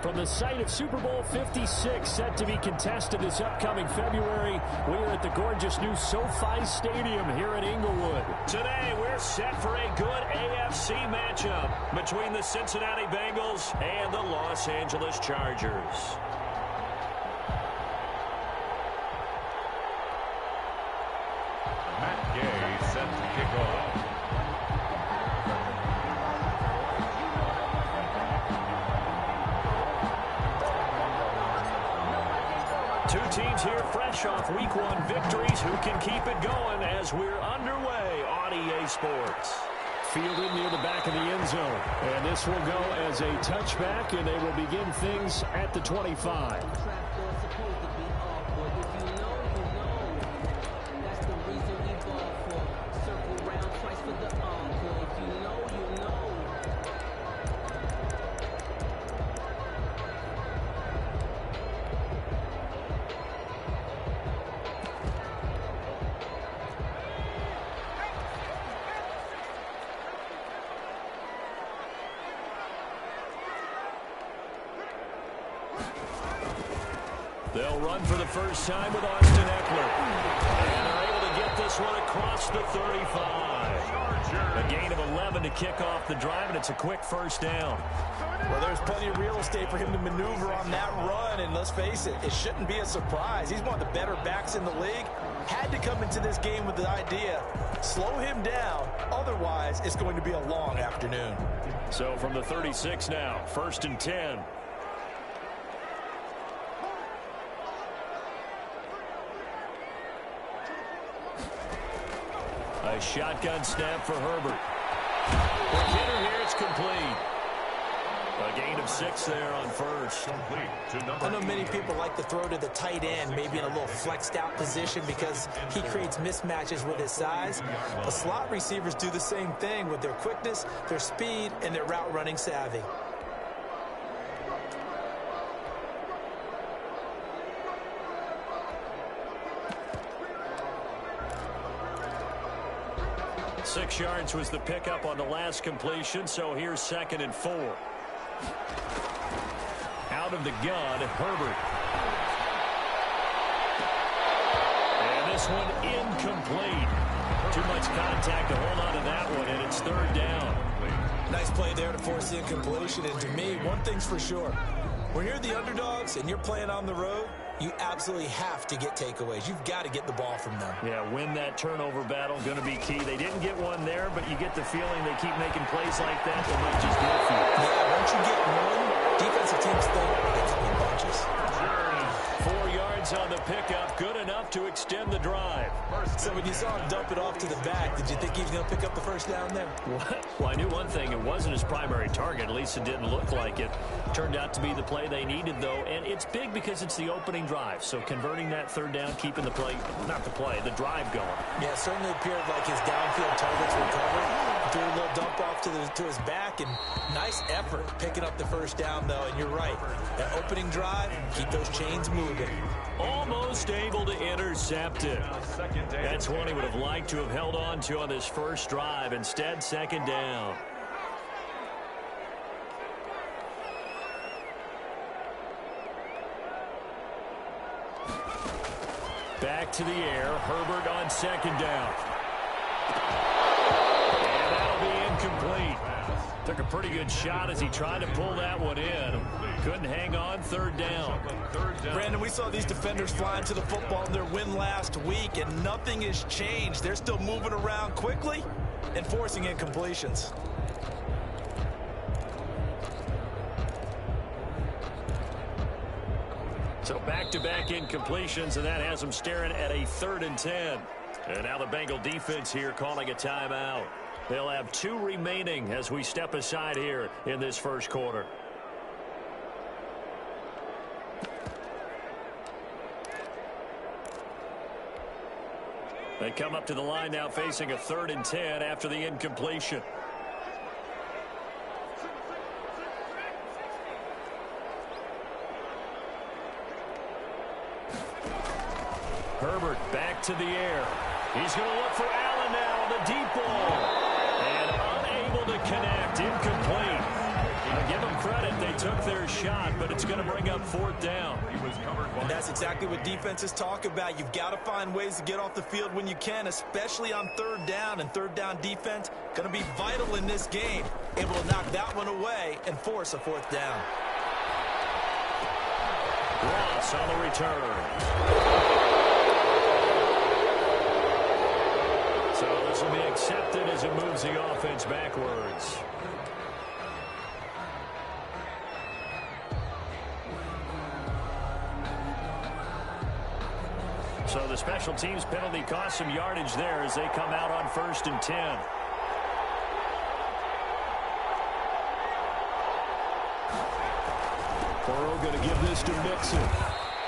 From the site of Super Bowl 56, set to be contested this upcoming February, we are at the gorgeous new SoFi Stadium here in Inglewood. Today, we're set for a good AFC matchup between the Cincinnati Bengals and the Los Angeles Chargers. Matt Gay set to kick off. Two teams here fresh off Week 1 victories who can keep it going as we're underway on EA Sports. Fielded near the back of the end zone. And this will go as a touchback, and they will begin things at the 25. They'll run for the first time with Austin Eckler. And they're able to get this one across the 35. A gain of 11 to kick off the drive, and it's a quick first down. Well, there's plenty of real estate for him to maneuver on that run, and let's face it, it shouldn't be a surprise. He's one of the better backs in the league. Had to come into this game with the idea, slow him down, otherwise it's going to be a long afternoon. So from the 36 now, 1st and 10. A shotgun snap for Herbert. The hitter here, it's complete. A gain of 6 there on first. I know many people like to throw to the tight end, maybe in a little flexed out position because he creates mismatches with his size. But slot receivers do the same thing with their quickness, their speed, and their route running savvy. Six yards was the pickup on the last completion, so here's 2nd and 4. Out of the gun, Herbert. And this one incomplete. Too much contact to hold on to that one, and it's 3rd down. Nice play there to force the incompletion, and to me, one thing's for sure. When you're the underdogs and you're playing on the road, you absolutely have to get takeaways. You've got to get the ball from them. Yeah, win that turnover battle, going to be key. They didn't get one there, but you get the feeling they keep making plays like that. They might just go for you. Yeah, once you get one, defensive teams think they come in bunches. 4 yards on the pickup, good enough to extend the drive. So when you saw him dump it off to the back, did you think he was going to pick up the first down there? Well, I knew one thing. It wasn't his primary target. At least it didn't look like it. Turned out to be the play they needed, though. And it's big because it's the opening drive. So converting that 3rd down, keeping the play, not the play, the drive going. Yeah, it certainly appeared like his downfield targets were covered. Threw a little dump off to his back, and nice effort picking up the first down, though. And you're right. That opening drive, keep those chains moving. Almost able to intercept it. That's one he would have liked to have held on to on this first drive. Instead, 2nd down. Back to the air. Herbert on 2nd down. And that'll be incomplete. Took a pretty good shot as he tried to pull that one in. Couldn't hang on, 3rd down. Brandon, we saw these defenders flying to the football in their win last week, and nothing has changed. They're still moving around quickly and forcing incompletions. So back-to-back incompletions, and that has them staring at a 3rd and 10. And now the Bengal defense here calling a timeout. They'll have 2 remaining as we step aside here in this first quarter. They come up to the line now facing a 3rd and 10 after the incompletion. Herbert back to the air. He's going to look for Allen now, the deep ball. And unable to connect, incomplete. Give him credit. they took their shot, but it's going to bring up fourth down. And that's exactly what defenses talk about. You've got to find ways to get off the field when you can, especially on third down. And third down defense going to be vital in this game. Able to knock that one away and force a fourth down. Ross on the return. So this will be accepted as it moves the offense backwards. So the special teams penalty cost some yardage there as they come out on 1st and 10. Burrow going to give this to Mixon.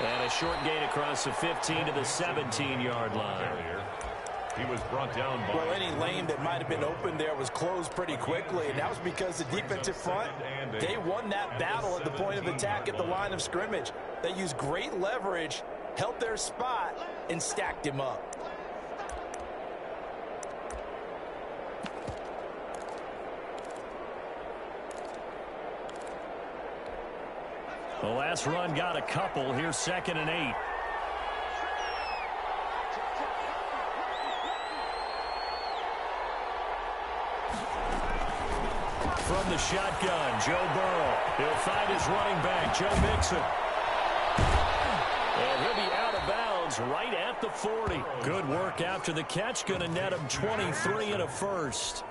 And a short gain across the 15 to the 17-yard line. He was brought down by... Well, any lane that might have been open there was closed pretty quickly, and that was because the defensive front, they won that battle at the point of attack at the line of scrimmage. They used great leverage, held their spot, and stacked him up. The last run got a couple. Here's 2nd and 8. From the shotgun, Joe Burrow. He'll find his running back, Joe Mixon. And he'll be out of bounds right at the 40. Good work after the catch. Going to net him 23 and a first.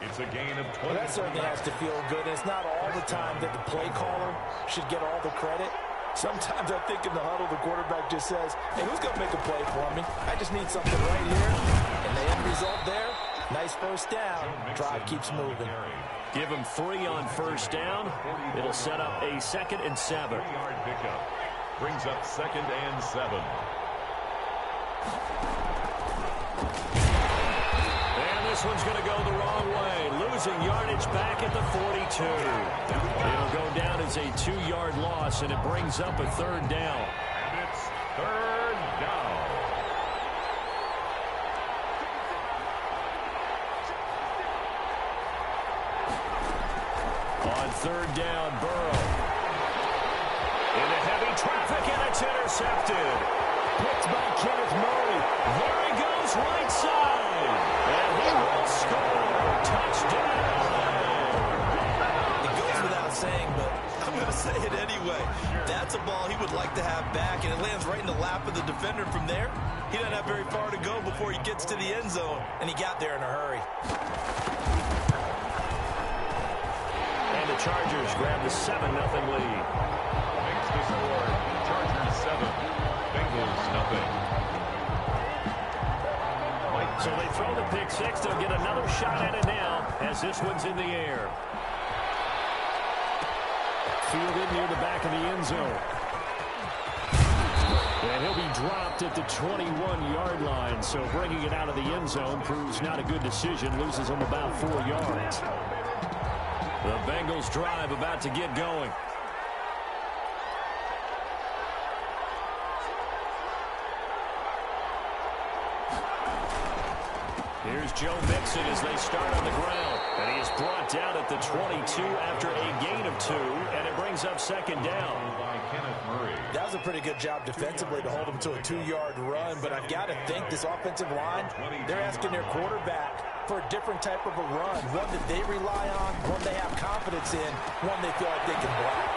It's a gain of 20. Well, that certainly has to feel good. It's not all the time that the play caller should get all the credit. Sometimes I think in the huddle, the quarterback just says, hey, who's going to make a play for me? I just need something right here. And the end result there, nice first down. Drive keeps moving. Give him 3 on first down. It'll set up a 2nd and 7. 3-yard pickup. Brings up 2nd and 7. And this one's going to go the wrong way. Losing yardage back at the 42. It'll go down as a 2-yard loss, and it brings up a 3rd down. And it's 3rd down. On 3rd down, Burrow. Into heavy traffic, and it's intercepted. Picked by Kenneth Murray. There he goes, right side. And he will score. Touchdown. It goes without saying, but I'm going to say it anyway. That's a ball he would like to have back, and it lands right in the lap of the defender from there. He doesn't have very far to go before he gets to the end zone, and he got there in a hurry. And the Chargers grab the 7-0 lead. Makes the score. Chargers 7. Bengals nothing. So they throw the pick six. They'll get another shot at it now as this one's in the air. Fielded near the back of the end zone. And he'll be dropped at the 21-yard line. So bringing it out of the end zone proves not a good decision. Loses him about 4 yards. The Bengals drive about to get going. Here's Joe Mixon as they start on the ground. And he is brought down at the 22 after a gain of 2. And it brings up 2nd down. By Kenneth Murray. That was a pretty good job defensively to hold him to a 2-yard run. But I've got to think this offensive line, they're asking their quarterback for a different type of a run. One that they rely on, one they have confidence in, one they feel like they can block.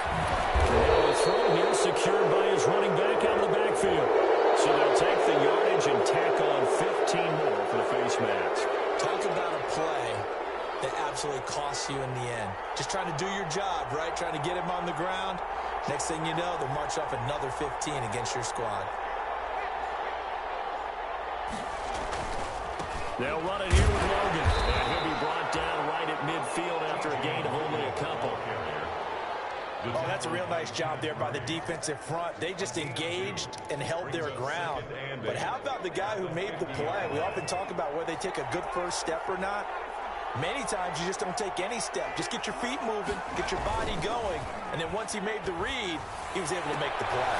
The throw here secured by his running back out of the backfield. So they'll take the yardage and tack on 15 more for the face mask. Talk about a play that absolutely costs you in the end. Just trying to do your job, right? Trying to get him on the ground. Next thing you know, they'll march off another 15 against your squad. They'll run it here with Logan. And he'll be brought down right at midfield after a gain of only a couple. Oh, that's a real nice job there by the defensive front. They just engaged and held their ground. But how about the guy who made the play? We often talk about whether they take a good first step or not. Many times you just don't take any step. Just get your feet moving, get your body going, and then once he made the read, he was able to make the play.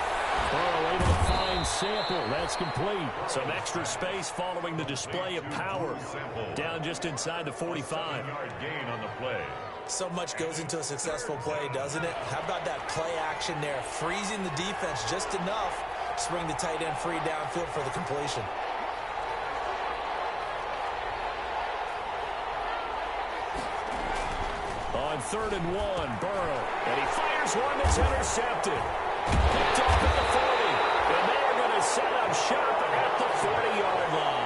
Burrow able to find Sample. That's complete. Some extra space following the display of power. Down just inside the 45. 7-yard gain on the play. So much goes into a successful play, doesn't it? How about that play action there? Freezing the defense just enough to swing the tight end free downfield for the completion. On 3rd and 1, Burrow. And he fires one that's intercepted. Picked off at the 40. And they are going to set up shop at the 40-yard line.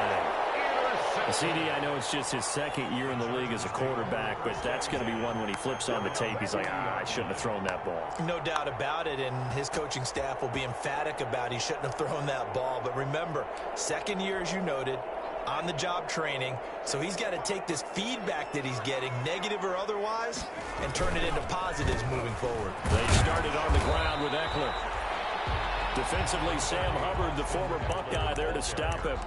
CD, I know it's just his second year in the league as a quarterback, but that's going to be one when he flips on the tape. He's like, I shouldn't have thrown that ball. No doubt about it, and his coaching staff will be emphatic about he shouldn't have thrown that ball. But remember, second year, as you noted, on-the-job training, so he's got to take this feedback that he's getting, negative or otherwise, and turn it into positives moving forward. They started on the ground with Eckler. Defensively, Sam Hubbard, the former Buckeye, there to stop him.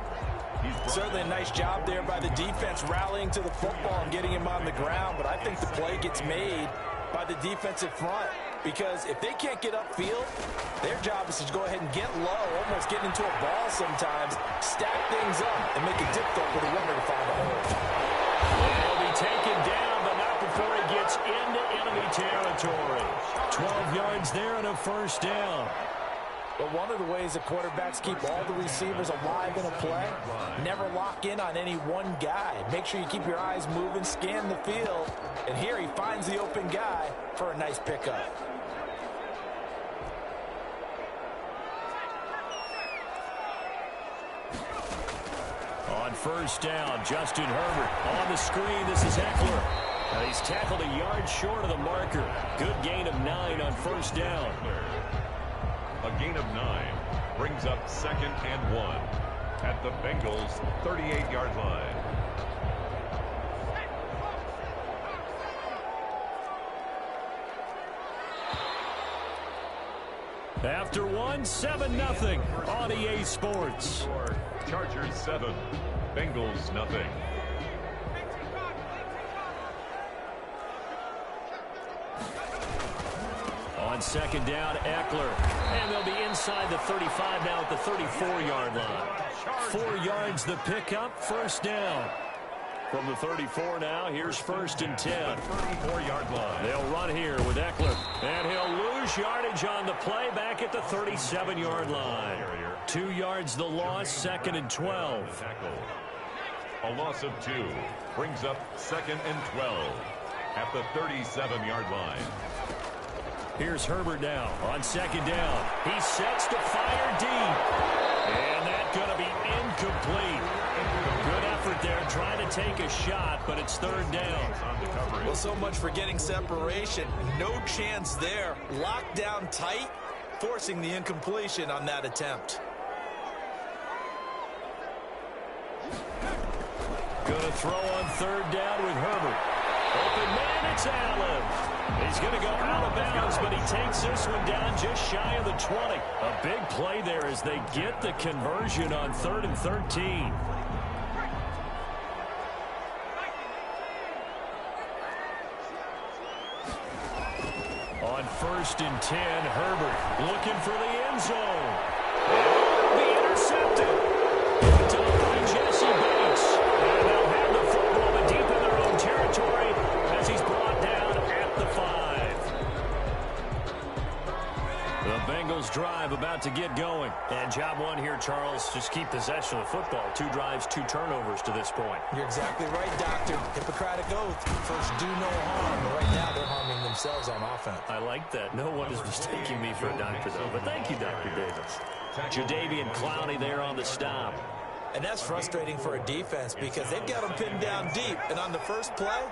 Certainly a nice job there by the defense rallying to the football and getting him on the ground, but I think the play gets made by the defensive front because if they can't get upfield, their job is to go ahead and get low, almost get into a ball sometimes, stack things up, and make it difficult for the runner to find a hole. He'll be taken down, but not before he gets into enemy territory. 12 yards there and a first down. But one of the ways that quarterbacks keep all the receivers alive in a play, never lock in on any one guy. Make sure you keep your eyes moving, scan the field, and here he finds the open guy for a nice pickup. On first down, Justin Herbert on the screen. This is Eckler. And he's tackled a yard short of the marker. Good gain of 9 on first down. A gain of 9 brings up 2nd and 1 at the Bengals' 38-yard line. After 7-0 on EA Sports. Chargers 7, Bengals nothing. On second down, Eckler. And they'll be inside the 35 now at the 34-yard line. 4 yards the pickup, first down. From the 34 now, here's 1st and 10. 34-yard line. They'll run here with Eckler. And he'll lose yardage on the play back at the 37-yard line. 2 yards the loss, 2nd and 12. A loss of 2 brings up 2nd and 12 at the 37-yard line. Here's Herbert now on second down. He sets to fire deep. And that's going to be incomplete. Good effort there trying to take a shot, but it's 3rd down. Well, so much for getting separation. No chance there. Locked down tight, forcing the incompletion on that attempt. Going to throw on 3rd down with Herbert. Open man, it's Allen. He's going to go out of bounds, but he takes this one down just shy of the 20. A big play there as they get the conversion on 3rd and 13. On 1st and 10, Herbert looking for the end zone. And be intercepted. Done by Jesse Bates. And they'll have the football but deep in their own territory as he's brought down at the 5. The Bengals drive about to get going. And job one here, Charles, just keep possession of the football. 2 drives, 2 turnovers to this point. You're exactly right, Doctor. Hippocratic oath. First, do no harm. But right now, they're harming themselves on offense. I like that. No one is mistaking me for a doctor, though. But thank you, Dr. Davis. Jadeveon Clowney there on the stop. And that's frustrating for a defense because they've got them pinned down deep. And on the first play,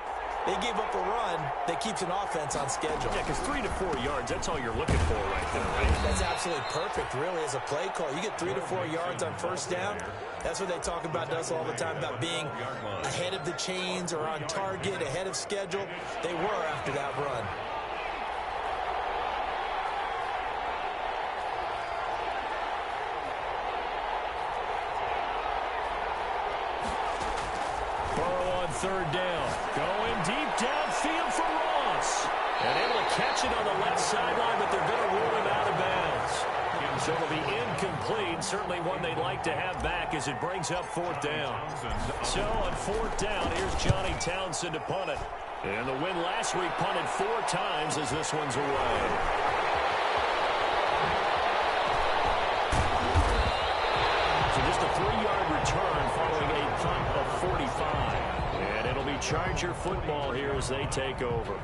they gave up a run that keeps an offense on schedule. Yeah, because 3 to 4 yards, that's all you're looking for right there, right? That's absolutely perfect, really, as a play call. You get 3 to 4 yards on first down. That's what they talk about us all the time, about being ahead of the chains or on target, ahead of schedule. They were after that run. Burrow on 3rd down. Going deep downfield for Ross. And able to catch it on the left sideline, but they're going to rule him out of bounds. So it'll be incomplete. Certainly one they'd like to have back as it brings up 4th down. So on 4th down, here's Johnny Townsend to punt it. And the win last week punted 4 times as this one's away. So just a 3-yard return following a punt of 45. And it'll be Charger football here as they take over.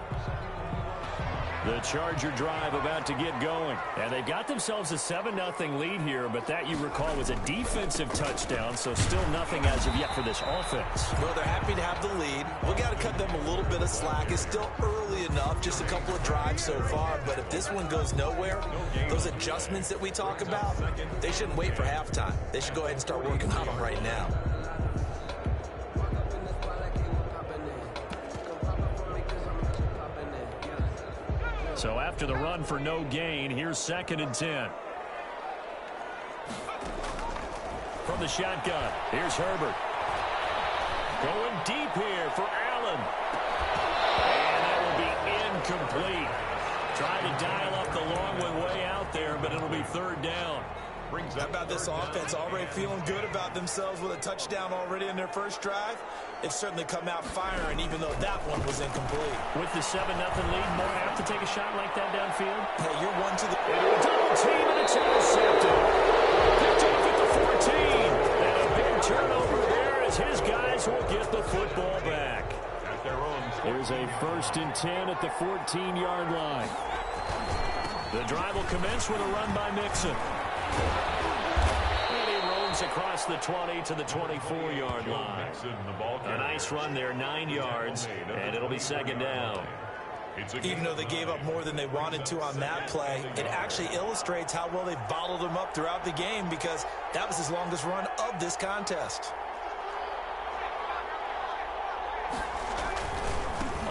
The Charger drive about to get going. And they've got themselves a 7-0 lead here, but that, you recall, was a defensive touchdown, so still nothing as of yet for this offense. Well, they're happy to have the lead. We got to cut them a little bit of slack. It's still early enough, just a couple of drives so far, but if this one goes nowhere, those adjustments that we talk about, they shouldn't wait for halftime. They should go ahead and start working on them right now. So after the run for no gain, here's 2nd and 10. From the shotgun, here's Herbert. Going deep here for Allen. And that will be incomplete. Trying to dial up the long one way out there, but it'll be 3rd down. How about this offense already feeling good about themselves with a touchdown already in their first drive? It's certainly come out firing, even though that one was incomplete. With the 7-0 lead, more apt to take a shot like that downfield? Hey, you're one to the... Double team, and it's intercepted. Picked off at the 14. And a big turnover there as his guys will get the football back. At their own. Here's a 1st and 10 at the 14-yard line. The drive will commence with a run by Mixon. And he roams across the 20 to the 24-yard line. A nice run there, 9 yards, and it'll be 2nd down. Even though they gave up more than they wanted to on that play, it actually illustrates how well they bottled them up throughout the game, because that was his longest run of this contest.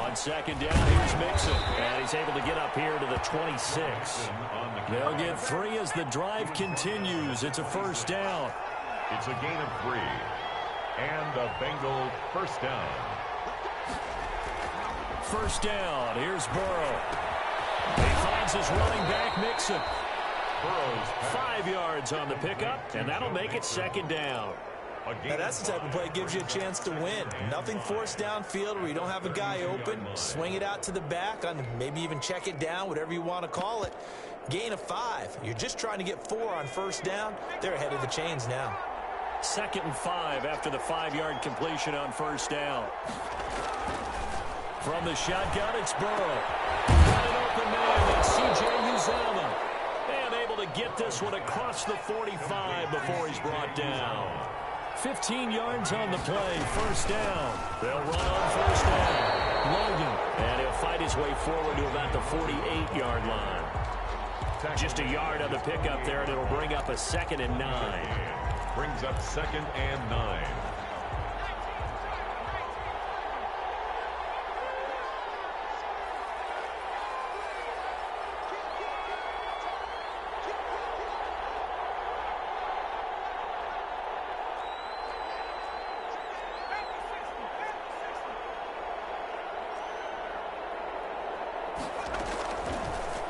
On 2nd down, here's Mixon, and he's able to get up here to the 26. They'll get 3 as the drive continues. It's a 1st down. It's a gain of 3. And a Bengal 1st down. 1st down. Here's Burrow. He finds his running back, Mixon. Burrow's 5 yards on the pickup, and that'll make it 2nd down. Now that's the type of play that gives you a chance to win. Nothing forced downfield where you don't have a guy open. Swing it out to the back, on maybe even check it down, whatever you want to call it. Gain of 5. You're just trying to get 4 on 1st down. They're ahead of the chains now. 2nd and 5 after the 5-yard completion on 1st down. From the shotgun, it's Burrow. Got an open man, that's C.J. Uzomah. And able to get this one across the 45 before he's brought down. 15 yards on the play, 1st down. They'll run on 1st down. Logan, and he'll fight his way forward to about the 48-yard line. Just a yard on the pickup there, and it'll bring up a 2nd and 9. Brings up 2nd and 9.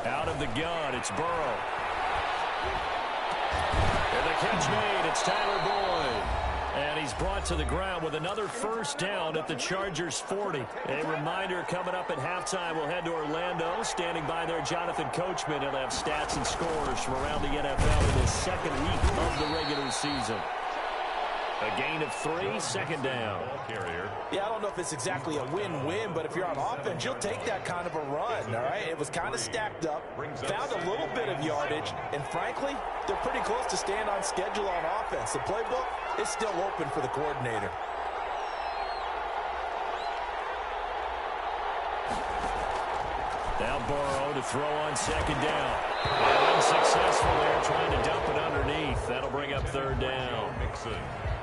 Out of the gun, it's Burrow. And the catch made, it's Tyler Boyd. And he's brought to the ground with another 1st down at the Chargers' 40. A reminder, coming up at halftime, we'll head to Orlando. Standing by there, Jonathan Coachman. He'll have stats and scores from around the NFL in his 2nd week of the regular season. A gain of 3, 2nd down. Yeah, I don't know if it's exactly a win-win, but if you're on offense, you'll take that kind of a run, all right? It was kind of stacked up, found a little bit of yardage, and frankly, they're pretty close to staying on schedule on offense. The playbook is still open for the coordinator. Now Burrow to throw on 2nd down. And unsuccessful there, trying to dump it underneath. That'll bring up 3rd down. Mixon,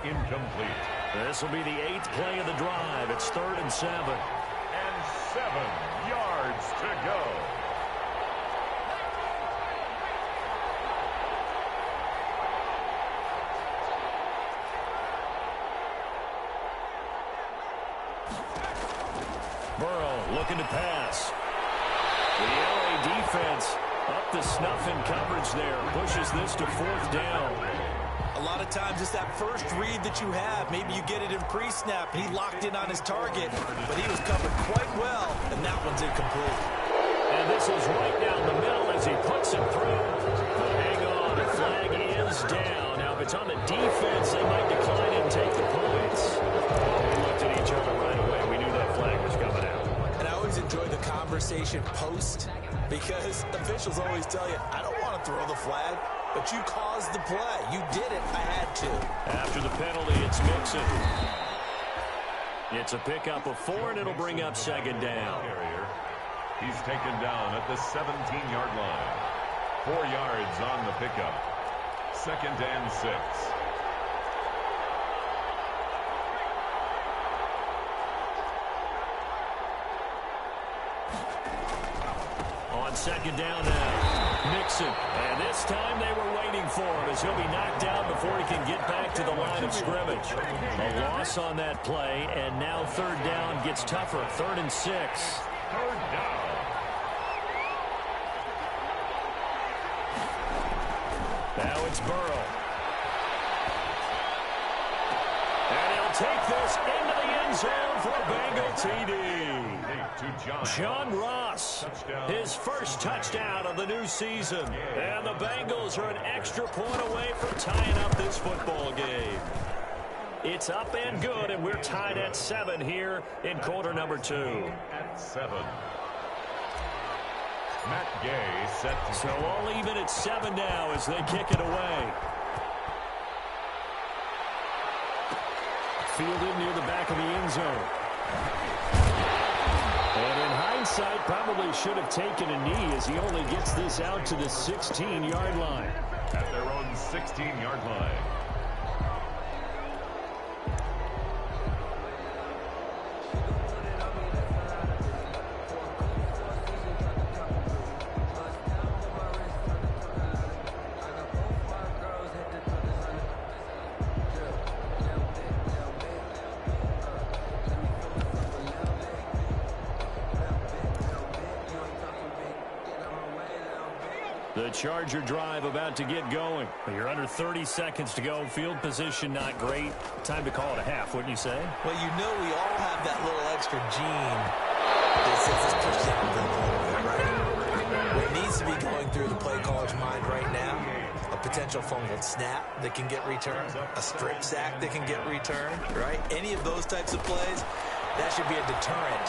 incomplete. This will be the 8th play of the drive. It's 3rd and 7. And 7 yards to go. Burrow looking to pass. The LA defense up to snuff in coverage there. Pushes this to 4th down. A A lot of times it's that first read that you have. Maybe you get it in pre-snap, and he locked in on his target, but he was covered quite well, and that one's incomplete. And this is right down the middle as he puts it through. Hang on, the flag is down. Now, if it's on the defense, they might decline and take the points. We looked at each other right away. We knew that flag was coming out. And I always enjoy the conversation post, because officials always tell you, I don't want to throw the flag, but you caused the play. You did it. I had to. After the penalty, it's Mixon. It's a pickup of 4, and it'll bring up second down. He's taken down at the 17-yard line. 4 yards on the pickup. 2nd and 6. On second down now, Mixon. And this time they were waiting for him as he'll be knocked down before he can get back to the line of scrimmage. A loss on that play, and now third down gets tougher. 3rd and 6. Third down. Now it's Burrow. And he'll take this into the end zone for a Bengal TD. John Ross, his first touchdown of the new season. And the Bengals are an extra point away from tying up this football game. It's up and good, and we're tied at 7 here in quarter number 2. At 7. Matt Gay set to so all even at 7 now as they kick it away. Fielded near the back of the end zone. And in hindsight, probably should have taken a knee as he only gets this out to the 16-yard line. At their own 16-yard line. The Charger drive about to get going. You're under 30 seconds to go. Field position not great. Time to call it a half, wouldn't you say? Well, you know we all have that little extra gene that says this push down a little bit, right? What needs to be going through the play caller's mind right now, a potential fumbled snap that can get returned, a strip sack that can get returned, right? Any of those types of plays, that should be a deterrent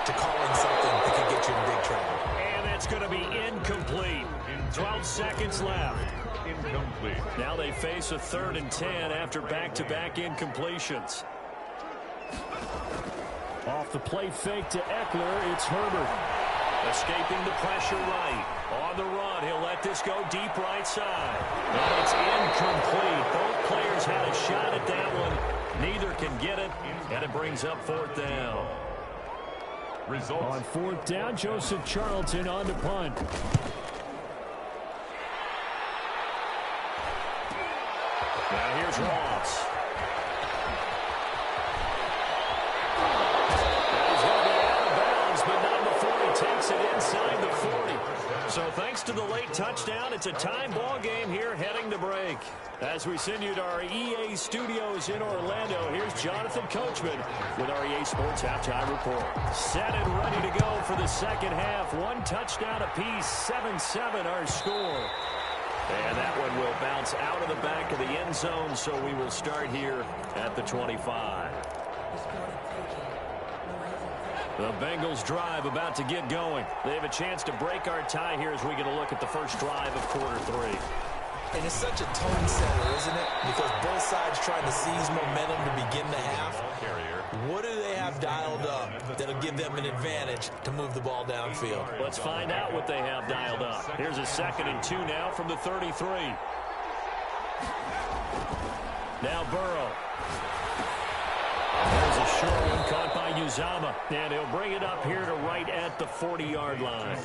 to calling something that can get you in big trouble. And that's going to be incomplete. 12 seconds left. Incomplete. Now they face a 3rd and 10 after back-to-back incompletions. Off the play fake to Eckler, it's Herbert. Escaping the pressure right. On the run, he'll let this go deep right side. And it's incomplete. Both players had a shot at that one. Neither can get it, and it brings up 4th down. Results. On 4th down, Joseph Charlton on to punt. Now here's Ross. He's going to be out of bounds, but not before he takes it inside the 40. So thanks to the late touchdown, it's a tie ball game here heading to break. As we send you to our EA studios in Orlando, here's Jonathan Coachman with our EA Sports Halftime Report. Set and ready to go for the second half. 1 touchdown apiece, 7-7 our score. And that one will bounce out of the back of the end zone, so we will start here at the 25. The Bengals drive about to get going. They have a chance to break our tie here as we get a look at the first drive of quarter 3. And it's such a tone setter, isn't it? Because both sides trying to seize momentum to begin the half. What do they have dialed up that'll give them an advantage to move the ball downfield? Let's find out what they have dialed up. Here's a 2nd and 2 now from the 33. Now Burrow. There's a short one caught by Uzama. And he'll bring it up here to right at the 40-yard line.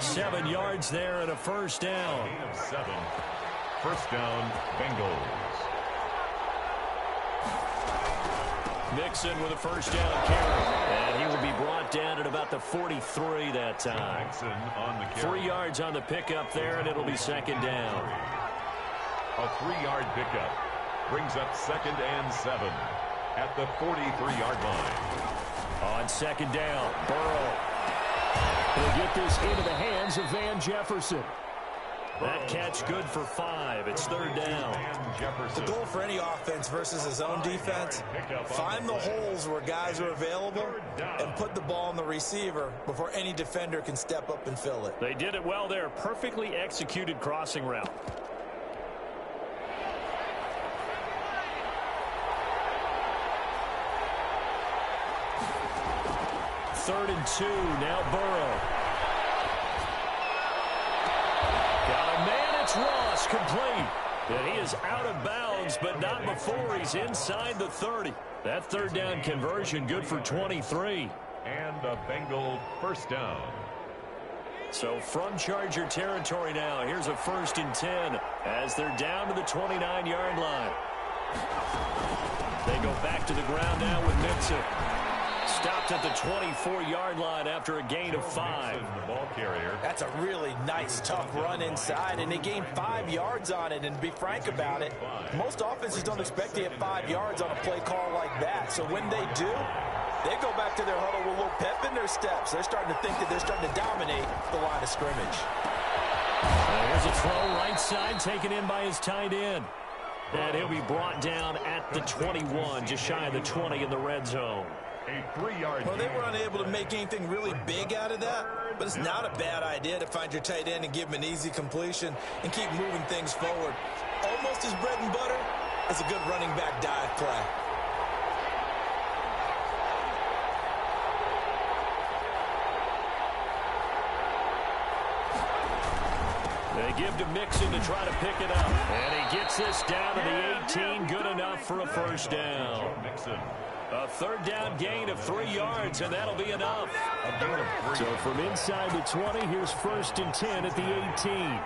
7 yards there and a 1st down. 7. 1st down, Bengals. Mixon with a 1st down carry. And he will be brought down at about the 43 that time. Mixon on the carry. 3 yards on the pickup there, and it'll be 2nd down. A 3-yard pickup. brings up 2nd and 7 at the 43-yard line. On 2nd down, Burrow will get this into the hands of Van Jefferson. That catch good for 5. It's 3rd down. The goal for any offense versus his own defense, find the holes where guys are available and put the ball on the receiver before any defender can step up and fill it. They did it well there. Perfectly executed crossing route. 3rd and 2. Now Burrow. Got a man. It's Ross, complete. And he is out of bounds, but not before he's inside the 30. That 3rd down conversion good for 23. And a Bengal 1st down. So from Charger territory now, here's a 1st and 10 as they're down to the 29-yard line. They go back to the ground now with Mixon. Stopped at the 24-yard line after a gain of 5. The ball carrier. That's a really nice, tough run inside, and they gained 5 yards on it. And to be frank about it, most offenses don't expect to get 5 yards on a play call like that. So when they do, they go back to their huddle with a little pep in their steps. They're starting to think that they're starting to dominate the line of scrimmage. There's a throw right side taken in by his tight end. And he'll be brought down at the 21, just shy of the 20 in the red zone. A 3-yard. Well, they were unable to make anything really big out of that, but it's not a bad idea to find your tight end and give him an easy completion and keep moving things forward. Almost as bread and butter as a good running back dive play. They give to Mixon to try to pick it up. And he gets this down to the 18. Good enough for a 1st down. A 3rd down gain of 3 yards, and that'll be enough. So from inside the 20, here's 1st and 10 at the 18.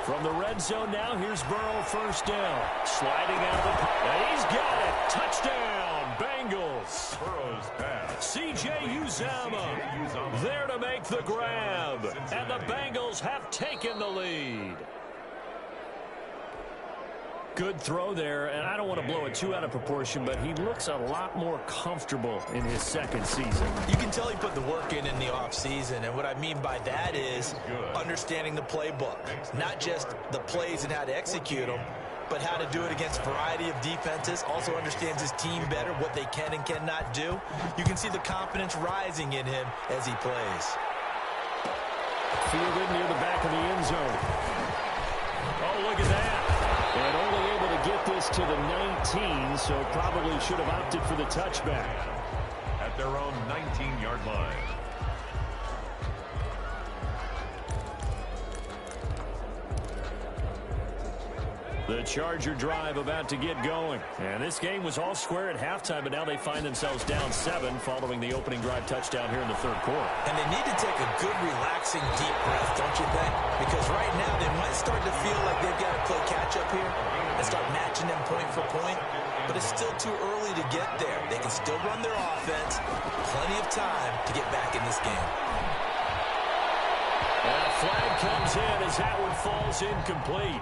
From the red zone now, here's Burrow 1st down. Sliding out of the... And he's got it. Touchdown, Bengals. Burrow's pass. C.J. Uzomah there to make the grab. And the Bengals have taken the lead. Good throw there, and I don't want to blow it too out of proportion, but he looks a lot more comfortable in his 2nd season. You can tell he put the work in the offseason, and what I mean by that is understanding the playbook. Not just the plays and how to execute them, but how to do it against a variety of defenses. Also understands his team better, what they can and cannot do. You can see the confidence rising in him as he plays. Fielded near the back of the end zone. Oh, look at that. And only able to get this to the 19, so probably should have opted for the touchback. At their own 19-yard line. The Charger drive about to get going. And this game was all square at halftime, but now they find themselves down 7 following the opening drive touchdown here in the 3rd quarter. And they need to take a good, relaxing, deep breath, don't you think? Because right now they might start to feel like they've got to play catch-up here and start matching them point for point. But it's still too early to get there. They can still run their offense. Plenty of time to get back in this game. And a flag comes in as that one falls incomplete.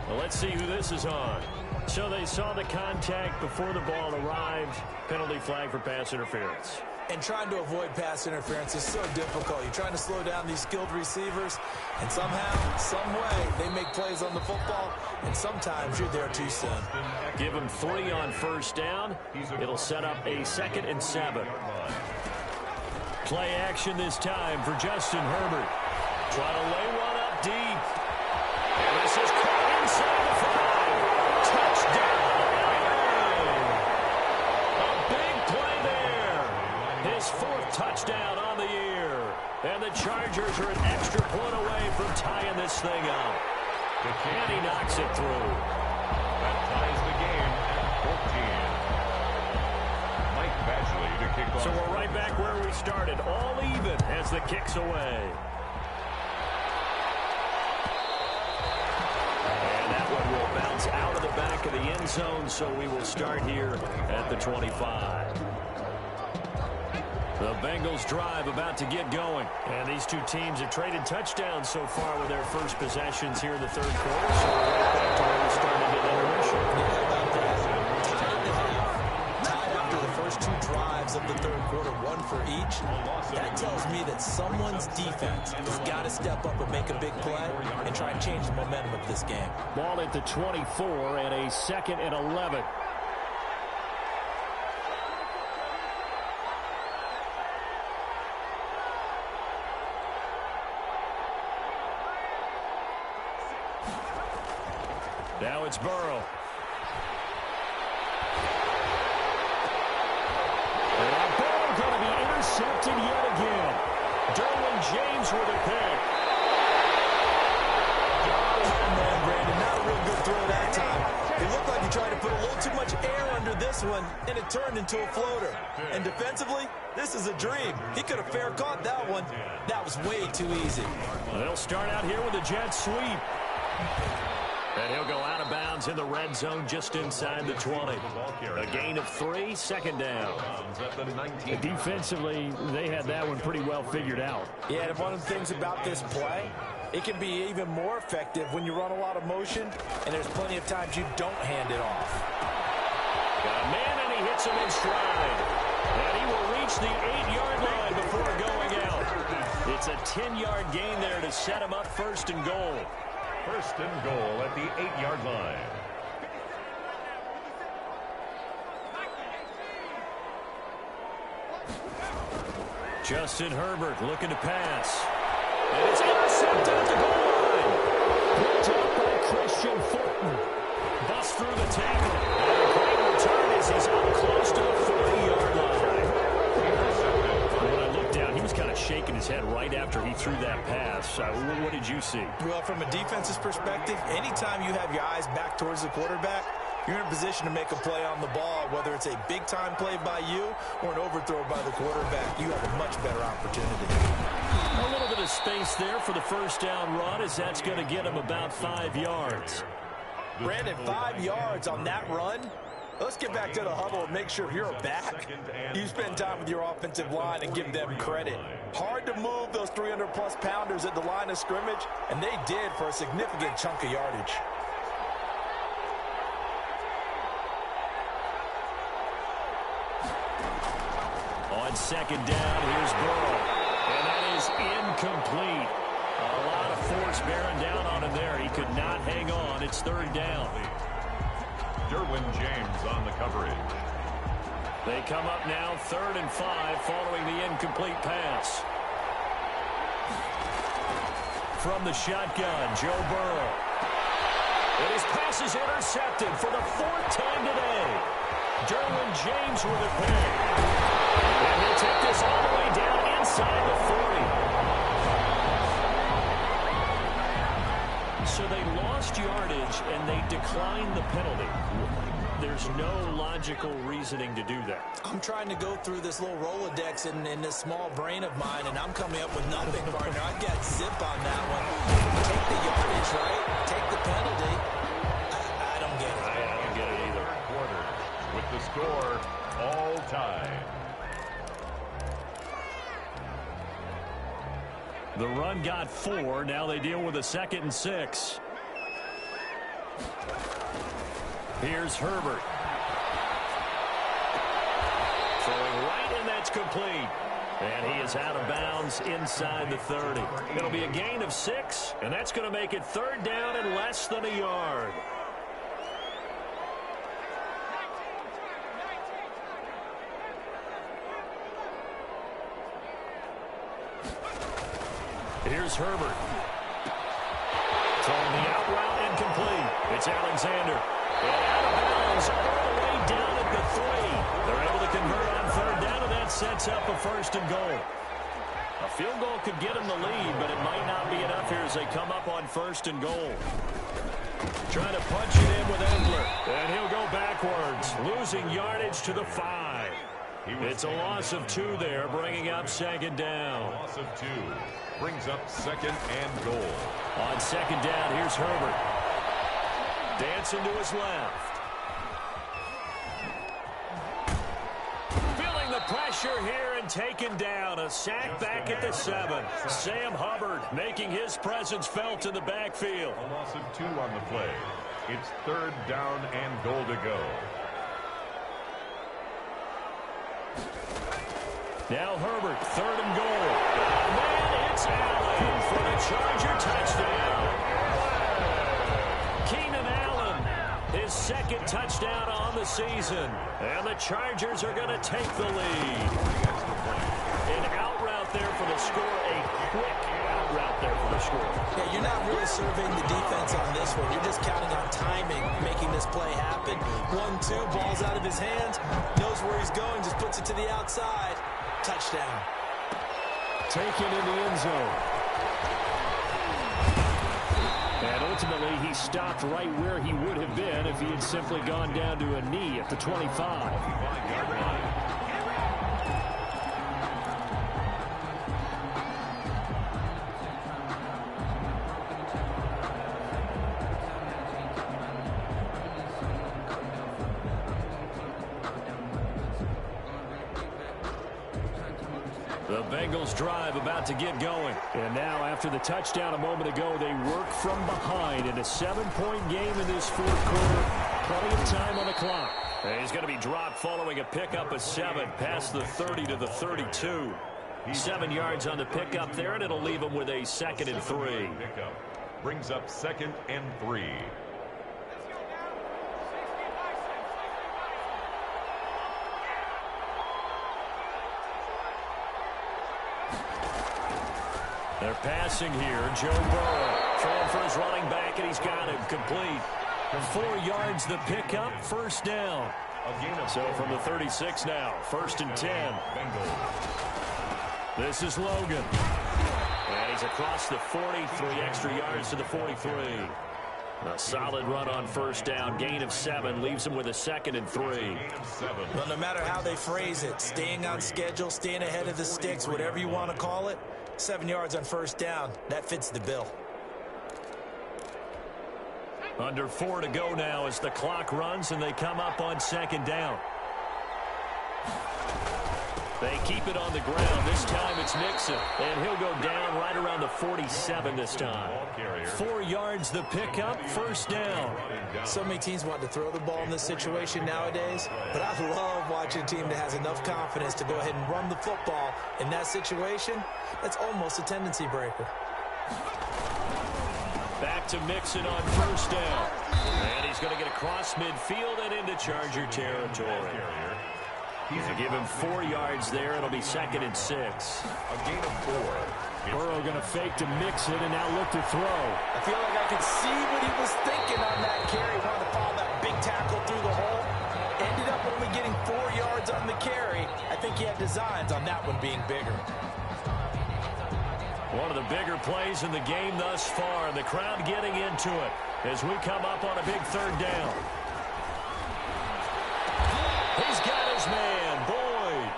Well, let's see who this is on. So they saw the contact before the ball arrived. Penalty flag for pass interference. And trying to avoid pass interference is so difficult. You're trying to slow down these skilled receivers, and somehow, some way, they make plays on the football, and sometimes you're there too soon. Give him 3 on 1st down. It'll set up a 2nd and 7. Play action this time for Justin Herbert. Trying to lay one up deep. And this is caught inside the 5. Touchdown. A big play there. His 4th touchdown on the year. And the Chargers are an extra point away from tying this thing up. And he knocks it through. That ties the game at 14. Mike Badgley to kick off. So we're right back where we started. All even as the kick's away. Will bounce out of the back of the end zone, so we will start here at the 25. The Bengals drive about to get going. And these two teams have traded touchdowns so far with their first possessions here in the third quarter. So we're right back to where we started in intermission. Yeah, about that. Tied after the first two drives of the third quarter, one for each. That tells me that someone's defense has got to step up and make a big play and try and change the momentum of this game. Ball at the 24 and a 2nd and 11. Now it's Burrow. And that ball going to be intercepted yet again. Derwin James with a pick. Oh, man, Brandon, not a real good throw that time. It looked like he tried to put a little too much air under this one, and it turned into a floater. And defensively, this is a dream. He could have fair caught that one. That was way too easy. Well, they'll start out here with a jet sweep. And he'll go out of bounds in the red zone just inside the 20. A gain of 3, 2nd down. Defensively, they had that one pretty well figured out. Yeah, and one of the things about this play, it can be even more effective when you run a lot of motion, and there's plenty of times you don't hand it off. Got a man, and he hits him in stride. And he will reach the 8-yard line before going out. It's a 10-yard gain there to set him up 1st and goal. 1st and goal at the 8-yard line. Justin Herbert looking to pass. And it's intercepted at the goal line. Picked up by Christian Fulton. Busts through the tackle. And a great return as he's up close to the 40-yard line. When I looked down, he was kind of shaking his head right after he threw that pass. What did you see? Well, from a defense's perspective, anytime you have your eyes back towards the quarterback, you're in a position to make a play on the ball, whether it's a big-time play by you or an overthrow by the quarterback. You have a much better opportunity. A little bit of space there for the 1st down run, as that's going to get him about 5 yards. Brandon, 5 yards on that run. Let's get back to the huddle and make sure you're back. You spend time with your offensive line and give them credit. Hard to move those 300-plus pounders at the line of scrimmage, and they did for a significant chunk of yardage. On 2nd down, here's Burrow. And that is incomplete. A lot of force bearing down on him there. He could not hang on. It's 3rd down. Derwin James on the coverage. They come up now 3rd and 5 following the incomplete pass. From the shotgun, Joe Burrow. And his pass is intercepted for the 4th time today. Derwin James with a pick. And he'll take this all the way down inside the 40. So they lost yardage, and they declined the penalty. There's no logical reasoning to do that. I'm trying to go through this little Rolodex in this small brain of mine, and I'm coming up with nothing, partner. I've got zip on that one. Take the yardage, right? Take the penalty. I don't get it. I don't get it either. Quarter with the score all tied. The run got 4. Now they deal with a 2nd and 6. Here's Herbert. Throwing right, and that's complete. And he is out of bounds inside the 30. It'll be a gain of 6, and that's going to make it 3rd down and less than a yard. Here's Herbert. Throwing the out route incomplete. It's Alexander. And out of bounds all the way down at the 3. They're able to convert on 3rd down, and that sets up a 1st and goal. A field goal could get them the lead, but it might not be enough here as they come up on 1st and goal. Trying to punch it in with Engler. And he'll go backwards, losing yardage to the 5. It's a loss of 2 there, bringing up 2nd down. Loss of 2 brings up 2nd and goal. On 2nd down, here's Herbert. Dancing to his left. Feeling the pressure here and taken down. A sack back at the 7. Sam Hubbard making his presence felt in the backfield. A loss of 2 on the play. It's 3rd down and goal to go. Now Herbert, 3rd and goal. Oh, man, it's Allen for the Charger touchdown. Keenan Allen, his 2nd touchdown on the season. And the Chargers are going to take the lead. An out route there for the score. A quick out route there for the score. Yeah, you're not really surveying the defense on this one. You're just counting on timing, making this play happen. 1-2, ball's out of his hands. Knows where he's going, just puts it to the outside. Touchdown. Taken in the end zone. And ultimately, he stopped right where he would have been if he had simply gone down to a knee at the 25. The Bengals drive about to get going. And now, after the touchdown a moment ago, they work from behind in a 7-point game in this 4th quarter. Plenty of time on the clock. And he's going to be dropped following a pickup of 7 past the 30 to the 32. 7 yards on the pickup there, and it'll leave him with a 2nd and 3. Pickup brings up 2nd and 3. They're passing here. Joe Burrow throwing for his running back, and he's got him complete. 4 yards the pickup, 1st down. So from the 36 now, 1st and 10. This is Logan. And he's across the 40, 3 extra yards to the 43. A solid run on 1st down, gain of 7, leaves him with a 2nd and 3. Well, no matter how they phrase it, staying on schedule, staying ahead of the sticks, whatever you want to call it, 7 yards on 1st down, that fits the bill. Under 4 to go now as the clock runs and they come up on 2nd down. They keep it on the ground. This time it's Nixon, and he'll go down right around the 47 this time. 4 yards the pickup, 1st down. So many teams want to throw the ball in this situation nowadays, but I love watching a team that has enough confidence to go ahead and run the football. In that situation, that's almost a tendency breaker. Back to Mixon on 1st down. And he's going to get across midfield and into Charger territory. To give him 4 yards there, it'll be 2nd and 6. A gain of 4. Burrow going to fake to Mixon and now look to throw. I feel like I could see what he was thinking on that carry. Wanted to follow that big tackle through the hole. Ended up only getting 4 yards on the carry. I think he had designs on that one being bigger. One of the bigger plays in the game thus far, and the crowd getting into it as we come up on a big 3rd down. He's got his man, Boyd.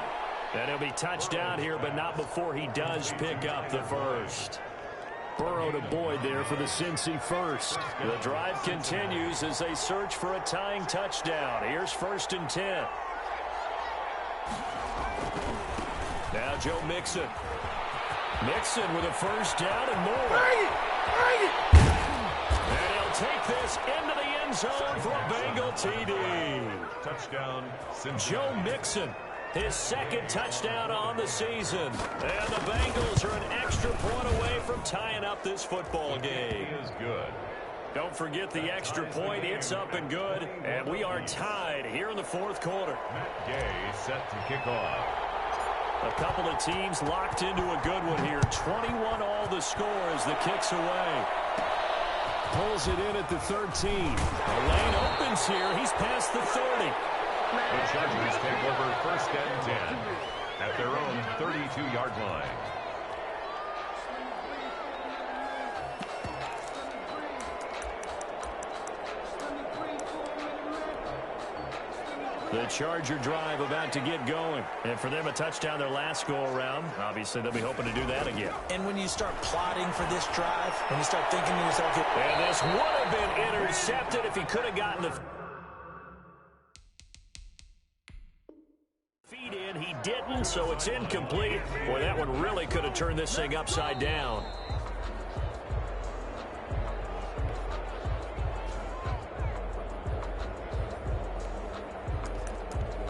And he'll be touched down here, but not before he does pick up the 1st. Burrow to Boyd there for the Cincy 1st. The drive continues as they search for a tying touchdown. Here's 1st and 10. Now Joe Mixon. Mixon with a 1st down and more. And he'll take this into the end zone for a Bengal TD. Touchdown, Joe Mixon, his 2nd touchdown on the season. And the Bengals are an extra point away from tying up this football game. He is good. Don't forget the extra point. It's up and good. And we are tied here in the 4th quarter. Matt Gay set to kick off. A couple of teams locked into a good one here. 21 all the score as the kick's away. Pulls it in at the 13. The lane opens here. He's past the 30. The Chargers take over 1st and 10 at their own 32-yard line. The Charger drive about to get going. And for them, a touchdown their last go-around. Obviously, they'll be hoping to do that again. And when you start plotting for this drive, when you start thinking to yourself... And this would have been intercepted if he could have gotten the feet in and he didn't, so it's incomplete. Boy, that one really could have turned this thing upside down.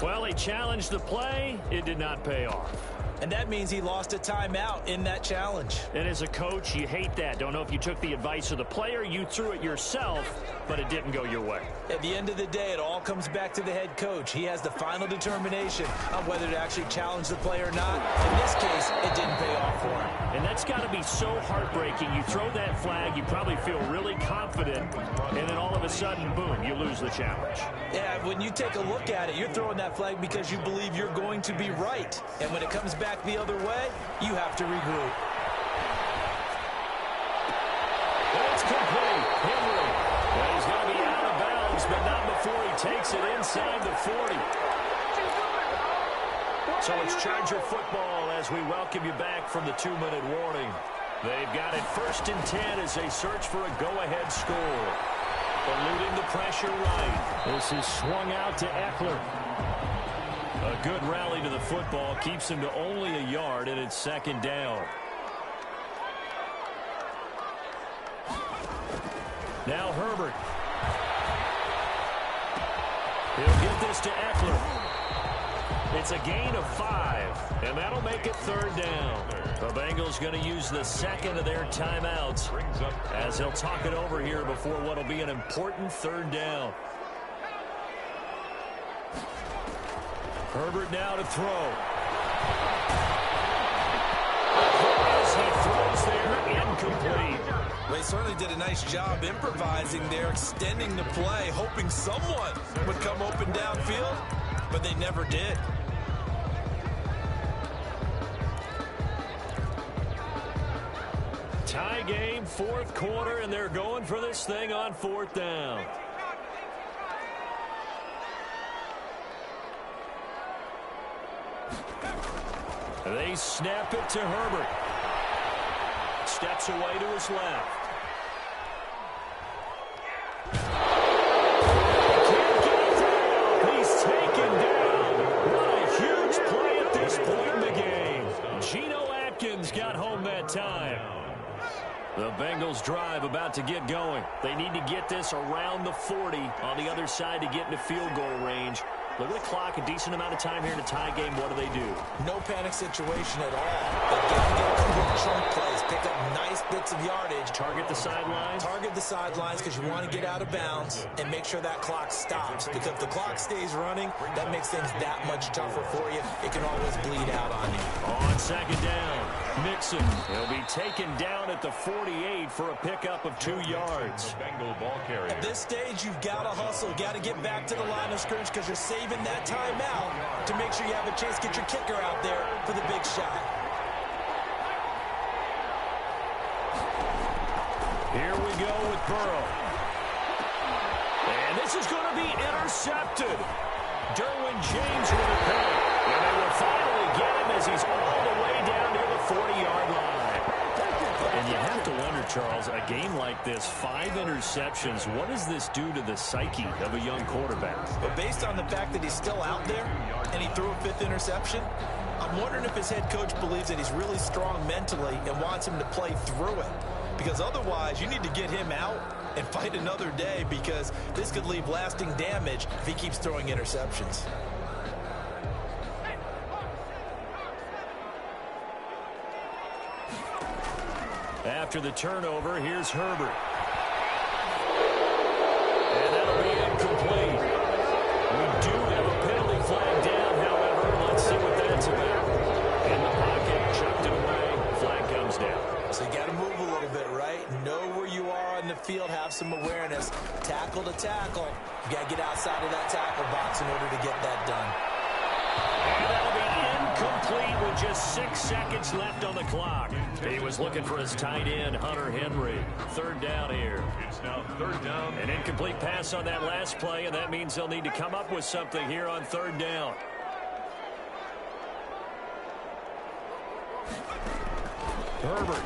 Well, he challenged the play. It did not pay off. And that means he lost a timeout in that challenge. And as a coach, you hate that. Don't know if you took the advice of the player, you threw it yourself, but it didn't go your way. At the end of the day, it all comes back to the head coach. He has the final determination on whether to actually challenge the play or not. In this case, it didn't pay off for him. And that's got to be so heartbreaking. You throw that flag, you probably feel really confident, and then all of a sudden, boom, you lose the challenge. Yeah, when you take a look at it, you're throwing that flag because you believe you're going to be right. And when it comes back the other way, you have to regroup. It's complete. Henry. Well, he's going to be out of bounds, but not before he takes it inside the 40. So it's Charger football as we welcome you back from the 2-minute warning. They've got it 1st and 10 as they search for a go-ahead score. Eluding the pressure right. This is swung out to Eckler. A good rally to the football keeps him to only a yard, and it's 2nd down. Now Herbert. He'll get this to Eckler. It's a gain of 5, and that'll make it 3rd down. The Bengals going to use the 2nd of their timeouts as they'll talk it over here before what will be an important 3rd down. Herbert now to throw. As he throws there, incomplete. They certainly did a nice job improvising there, extending the play, hoping someone would come open downfield, but they never did. Tie game, 4th quarter, and they're going for this thing on 4th down. They snap it to Herbert. Steps away to his left. Can't get it down. He's taken down. What a huge play at this point in the game. Geno Atkins got home that time. The Bengals drive about to get going. They need to get this around the 40 on the other side to get into field goal range. Look at the clock, a decent amount of time here in a tie game. What do? No panic situation at all. They've got to get quick chunk plays, pick up nice bits of yardage. Target the sidelines? Target the sidelines because you want to get out of bounds and make sure that clock stops. Because if the clock stays running, that makes things that much tougher for you. It can always bleed out on you. On 2nd down, Mixon. He'll be taken down at the 48 for a pickup of 2 yards. Bengal ball carrier. At this stage, you've got to hustle. You've got to get back to the line of scrimmage because you're saving that timeout to make sure you have a chance to get your kicker out there for the big shot. Here we go with Burrow. And this is going to be intercepted. Derwin James with a pick. And they will finally get him as he's all the way down near the 40-yard line. And you have to wonder, Charles, a game like this, 5 interceptions, what does this do to the psyche of a young quarterback? But based on the fact that he's still out there and he threw a 5th interception, I'm wondering if his head coach believes that he's really strong mentally and wants him to play through it. Because otherwise, you need to get him out and fight another day because this could leave lasting damage if he keeps throwing interceptions. After the turnover, here's Herbert. And that'll be incomplete. We do have a penalty flag down, however. Let's see what that's about. In the pocket, chucked it away. Flag comes down. So you got to move a little bit, right? Know where you are on the field, have some awareness. Tackle to tackle. You got to get outside of that tackle box in order to get that done. And that'll be incomplete with just 6 seconds left on the clock. He was looking for his tight end, Hunter Henry. 3rd down here. It's now 3rd down. An incomplete pass on that last play, and that means they'll need to come up with something here on 3rd down. Herbert.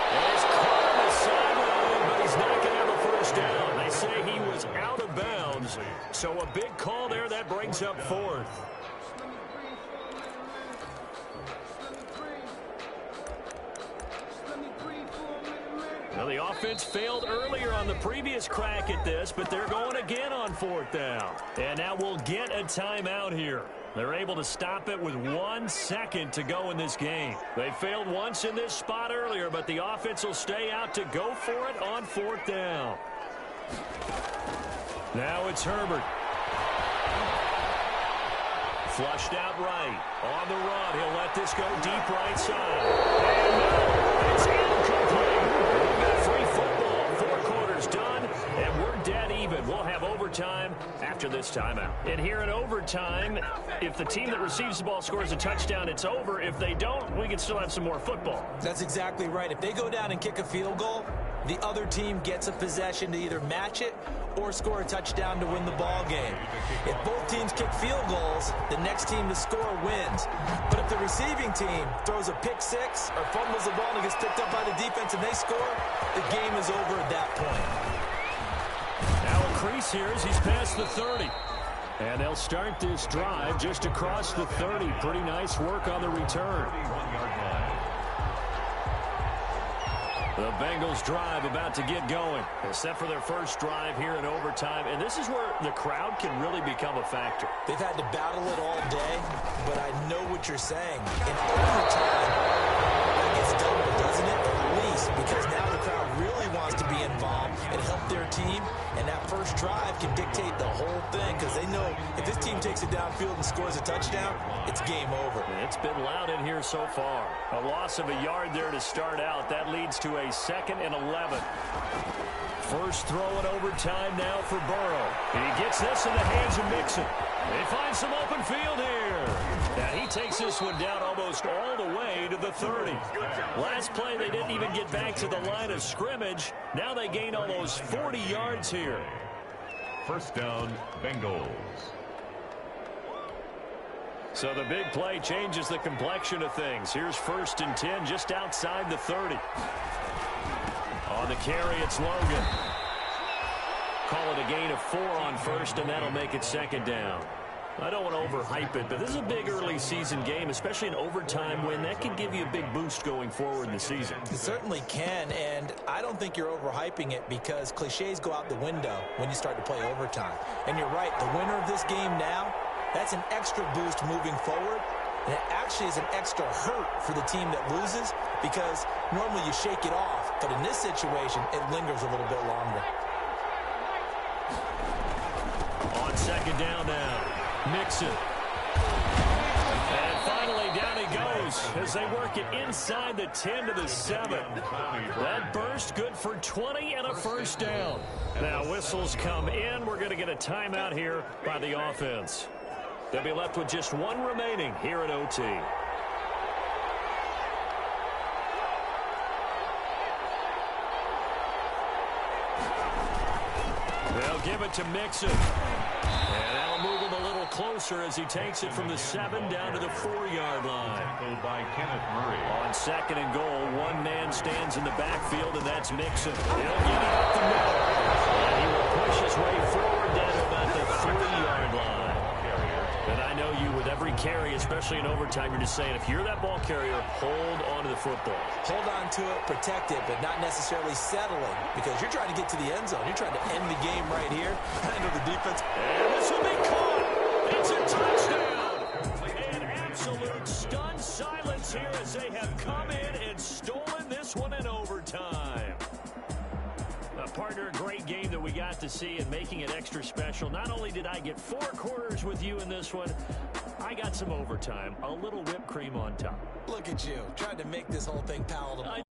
He's caught on the sideline, but he's not going to have a 1st down. They say he was out of bounds. yards. So a big call there. That brings up 4th. Well, the offense failed earlier on the previous crack at this, but they're going again on 4th down. And now we'll get a timeout here. They're able to stop it with 1 second to go in this game. They failed once in this spot earlier, but the offense will stay out to go for it on 4th down. Now it's Herbert. Flushed out right. On the run, he'll let this go deep right side. And no, it's incomplete. We've got free football. 4 quarters done, and we're dead even. We'll have overtime after this timeout. And here in overtime, if the team that receives the ball scores a touchdown, it's over. If they don't, we can still have some more football. That's exactly right. If they go down and kick a field goal, the other team gets a possession to either match it or score a touchdown to win the ball game. If both teams kick field goals, the next team to score wins. But if the receiving team throws a pick six or fumbles the ball and gets picked up by the defense and they score, the game is over at that point. Now a crease here as he's past the 30. And they'll start this drive just across the 30. Pretty nice work on the return. The Bengals drive about to get going. Except for their first drive here in overtime. And this is where the crowd can really become a factor. They've had to battle it all day, but I know what you're saying. In overtime, that gets doubled, doesn't it? At least, because now the crowd really wants to be involved and help their team. And that first drive can dictate the whole thing because they know if this team takes it downfield and scores a touchdown, it's game over. It's been loud in here so far. A loss of a yard there to start out. That leads to a 2nd and 11. First throw in overtime now for Burrow. And he gets this in the hands of Mixon. They find some open field here. And he takes this one down almost all the way to the 30. Last play, they didn't even get back to the line of scrimmage. Now they gain almost 40 yards here. First down, Bengals. So the big play changes the complexion of things. Here's 1st and 10 just outside the 30. On the carry, it's Logan. Call it a gain of 4 on 1st, and that'll make it 2nd down. I don't want to overhype it, but this is a big early season game, especially an overtime win. That can give you a big boost going forward in the season. It certainly can, and I don't think you're overhyping it because cliches go out the window when you start to play overtime. And you're right, the winner of this game now, that's an extra boost moving forward. And it actually is an extra hurt for the team that loses because normally you shake it off. But in this situation, it lingers a little bit longer. On 2nd down now, Mixon. And finally down he goes as they work it inside the 10 to the 7. That burst good for 20 and a 1st down. Now whistles come in. We're going to get a timeout here by the offense. They'll be left with just 1 remaining here at OT. They'll give it to Mixon. And that'll move him a little closer as he takes it from the 7 down to the 4-yard line. By Kenneth Murray. On 2nd and goal, 1 man stands in the backfield, and that's Mixon. He'll get it up the middle. And he will push his way forward down to about the 3-yard line. And I know you, with every carry, especially in overtime, you're just saying, if you're that ball carrier, hold on to the football. Hold on to it, protect it, but not necessarily settling because you're trying to get to the end zone. You're trying to end the game right here. I know the defense. And this will be caught. It's a touchdown. An absolute stunned silence here as they have come in and stolen this one in overtime. Partner, a great game that we got to see and making it extra special. Not only did I get 4 quarters with you in this one, I got some overtime. A little whipped cream on top. Look at you, trying to make this whole thing palatable.